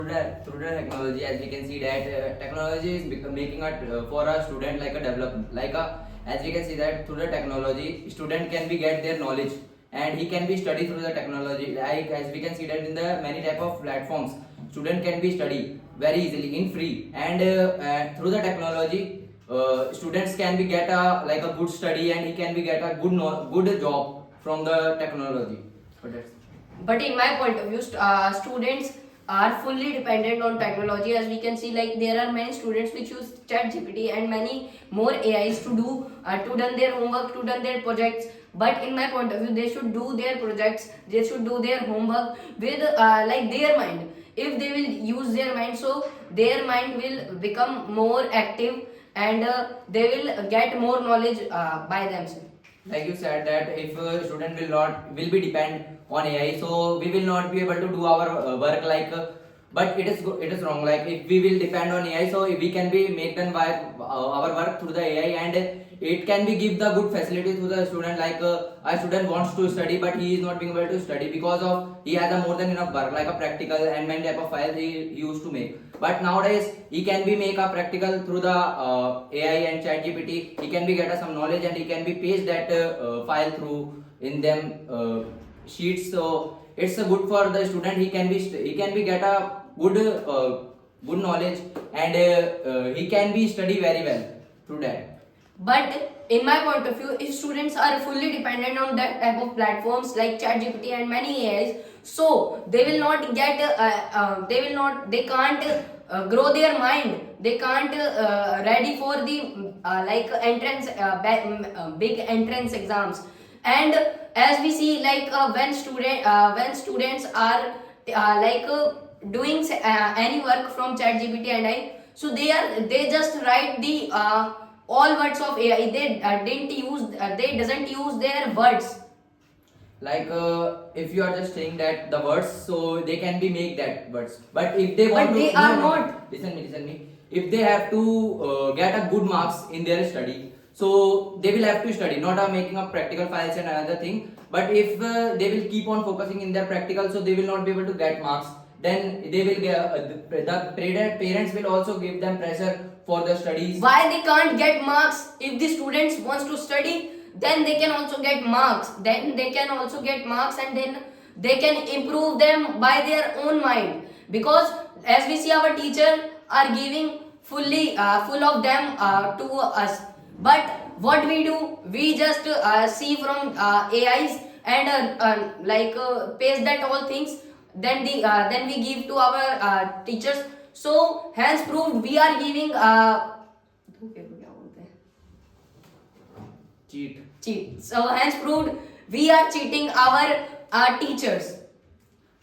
Through the technology, as we can see that technology is making for a student like a development, as we can see that through the technology, student can be get their knowledge and he can be study through the technology. Like as we can see that in the many type of platforms, student can be study very easily in free, and through the technology, students can be get a like a good study and he can be get a good job from the technology. But that's But in my point of view, students are fully dependent on technology. As we can see, like there are many students which use ChatGPT and many more AIs to done their homework, to done their projects. But in my point of view, they should do their projects, they should do their homework with like their mind. If they will use their mind, so their mind will become more active, and they will get more knowledge by themselves. like you said that if a student will be depend on AI, so we will not be able to do our work but it is wrong. Like if we will depend on AI, so we can be make done by our work through the AI, and it can be give the good facility to the student. Like a student wants to study but he is not being able to study because of he has a more than enough work like a practical and many type of files he used to make. But nowadays he can be make a practical through the AI and ChatGPT. He can be get some knowledge and he can be paste that file through in them sheets. So it's a good for the student. He can be get a good knowledge, and he can be study very well through that. But in my point of view, if students are fully dependent on that type of platforms like ChatGPT and many AIs, so they will not get, they can't grow their mind. They can't ready for the like entrance, big entrance exams. And as we see, like when students are doing any work from ChatGPT and AI, so they just write the all words of AI. They doesn't use their words. Like if you are just saying that the words, so they can be make that words. But if they want But to, they are not. listen me. If they have to get a good marks in their study, so they will have to study, not making up practical files and another thing. But if they will keep on focusing in their practical, so they will not be able to get marks. Then they will get the parents will also give them pressure for the studies. Why they can't get marks? If the students wants to study, then they can also get marks. Then they can also get marks, and then they can improve them by their own mind. Because as we see, our teacher are giving full of them to us. But what we do, we just see from AIs and paste that all things. Then we give to our teachers. So hence proved we are giving cheat. So hence proved we are cheating our teachers.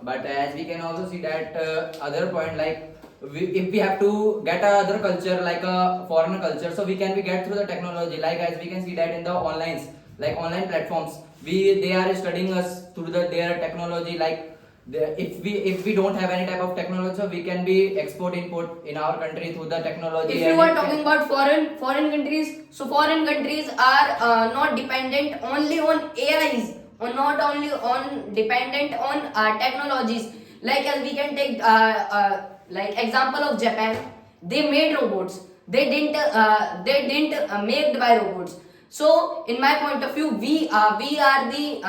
But as we can also see that other point, like if we have to get other culture like a foreign culture, so we can be get through the technology. Like as we can see that in the online platforms, they are studying us through their technology. Like if we don't have any type of technology, so we can be import in our country through the technology. If you are talking about foreign countries, so foreign countries are not dependent only on AIs, or not only on dependent on technologies. Like as we can take like example of Japan, they made robots. They didn't made by robots. So in my point of view, we are the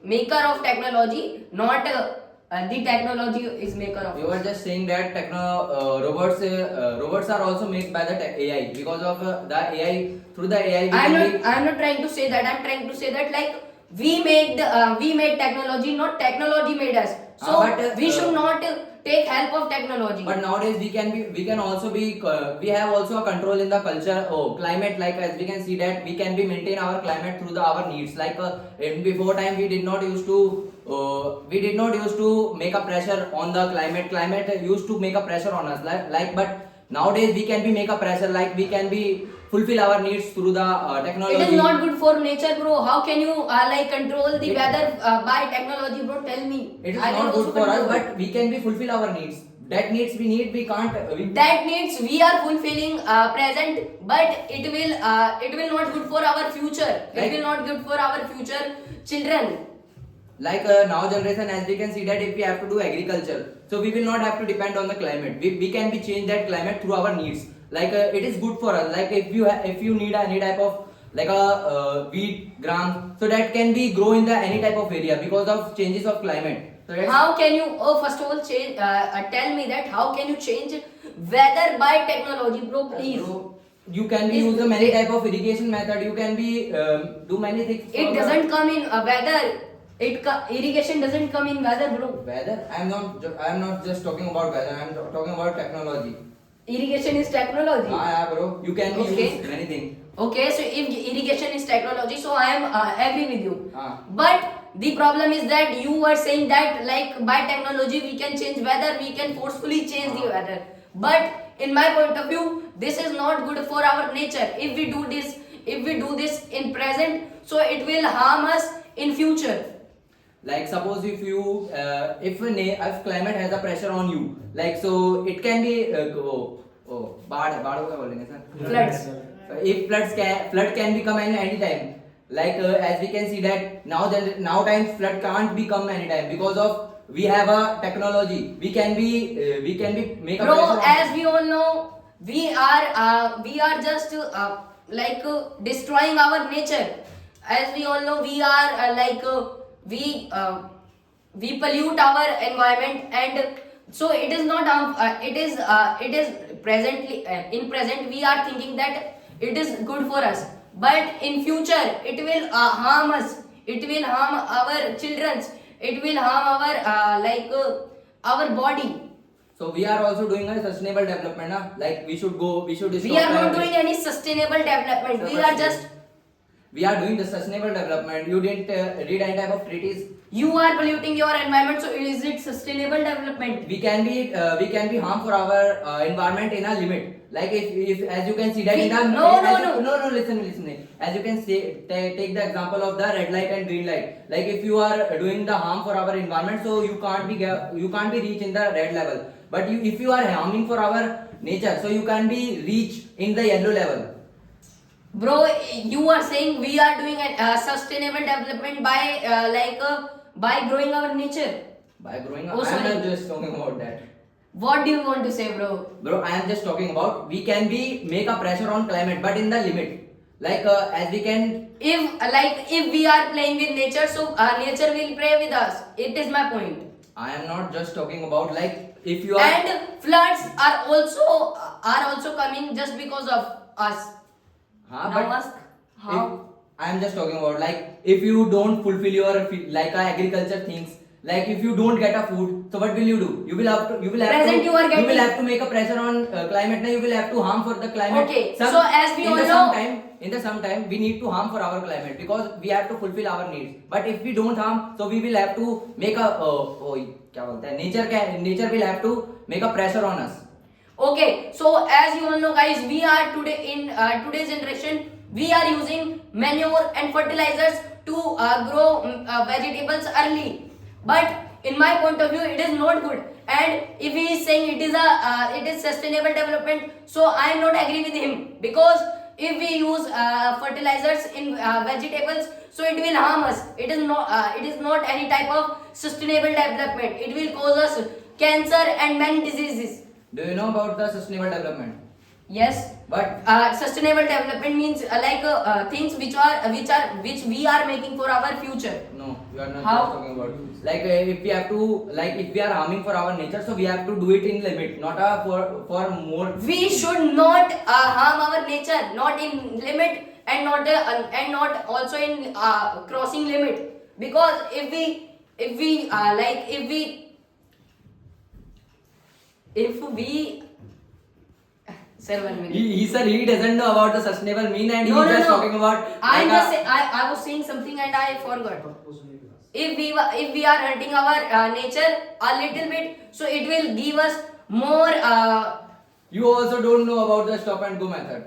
maker of technology, not the technology is maker of. You were just saying that robots are also made by the AI because of the AI. Through the AI, I'm not trying to say that. I'm trying to say that like we made technology, not technology made us. So we should not take help of technology. But nowadays we can also be we have also a control in the culture climate. Like as we can see that we can be maintain our climate through our needs. Like in before time we did not used to make a pressure on the climate used to make a pressure on us, but nowadays we can be make a pressure, like we can be fulfill our needs through the technology. It is not good for nature, bro. How can you control the weather by technology, bro? Tell me. It is not good for us, but we can be fulfill our needs. That needs we can't. That needs we are fulfilling present, but it will not good for our future. It will not good for our future children. Like now generation, as we can see that if we have to do agriculture, so we will not have to depend on the climate. We can be change that climate through our needs. Like it is good for us. Like if you need any type of like a wheat gram, so that can be grow in the any type of area because of changes of climate. So that's How can you? Oh, first of all, change. Tell me that how can you change weather by technology, bro? Please. So you can be Is- use a many type of irrigation method. You can be do many things. It doesn't come in weather. Irrigation doesn't come in weather, bro. Weather. I am not just talking about weather. I am talking about technology. Irrigation is technology. Yeah, bro. You can be Okay. use many things. Okay, so if irrigation is technology, so I am agree with you. Ah. But the problem is that you were saying that like by technology we can change weather, we can forcefully change the weather. But in my point of view, this is not good for our nature. If we do this in present, so it will harm us in future. Like suppose if you if climate has a pressure on you, like so it can be बाढ़ को क्या बोलेंगे sir? Floods. If flood can become any time. Like as we can see that now times flood can't become any time because of we have a technology. We can be make a Bro, pressure on- as we all know, we are just destroying our nature. As we all know, we are we pollute our environment, and so it is not it is presently in present we are thinking that it is good for us, but in future it will harm us. It will harm our childrens. It will harm our body. So we are also doing a sustainable development, na? Like we should We stop are not climate doing any sustainable development. We are just We are doing the sustainable development. You didn't read any type of treaties. you are polluting your environment. So is it sustainable development? We can be harm for our environment in a limit. Like if as you can see that We- in a no. listen. As you can say, take the example of the red light and green light. Like if you are doing the harm for our environment, so you can't be reach in the red level. But if you are harming for our nature, so you can be reach in the yellow level. Bro, you are saying we are doing a sustainable development by growing our nature. By growing Oh, up, I am sorry. not just talking about that. What do you want to say, bro? Bro, I am just talking about we can be make a pressure on climate, but in the limit. Like as we can. If we are playing with nature, so nature will play with us. It is my point. I am not just talking about like if you are. And floods are also coming just because of us. Huh, Now but ask how. I am just talking about like if you don't fulfill your agriculture things, like if you don't get a food, so what will you do? You will have Present you are you getting- will have to make a pressure on climate. Now you will have to harm for the climate. Okay, so as we all know- in the sometime we need to harm for our climate because we have to fulfill our needs. But if we don't harm, so we will have to make a क्या बोलते हैं nature will have to make a pressure on us. Okay, so as you all know, guys, we are today in today's generation. We are using manure and fertilizers to grow vegetables early. But in my point of view, it is not good. And if he is saying it is sustainable development, so I am not agree with him, because if we use fertilizers in vegetables, so it will harm us. It is not any type of sustainable development. It will cause us cancer and many diseases. Do you know about the sustainable development? Yes. But Sustainable development means things which we are making for our future. no, you are not How? just talking about. Like if we have to, like if we are harming for our nature, so we have to do it in limit, not for more. We should not harm our nature, not in limit and not also in crossing limit. Because if we sir, 1 minute. He said he doesn't know about the sustainable mean and No, he's no, just no. talking about. I was saying something and I forgot. If we are hurting our nature a little bit, so it will give us more. You also don't know about the stop and go method.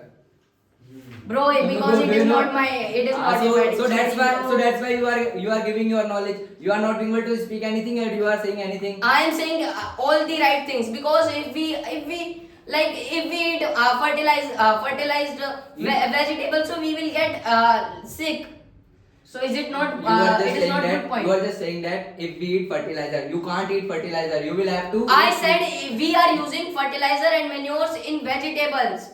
Bro, because it is not my. It is not my. So that's why you are giving your knowledge. You are not able to speak anything and you are saying anything. I am saying all the right things, because if we eat fertilized vegetables, so we will get sick. So is it not? You are just It is saying not that good point. you are just saying that if we eat fertilizer, you can't eat fertilizer. You will have to. I said we are using fertilizer and manures in vegetables.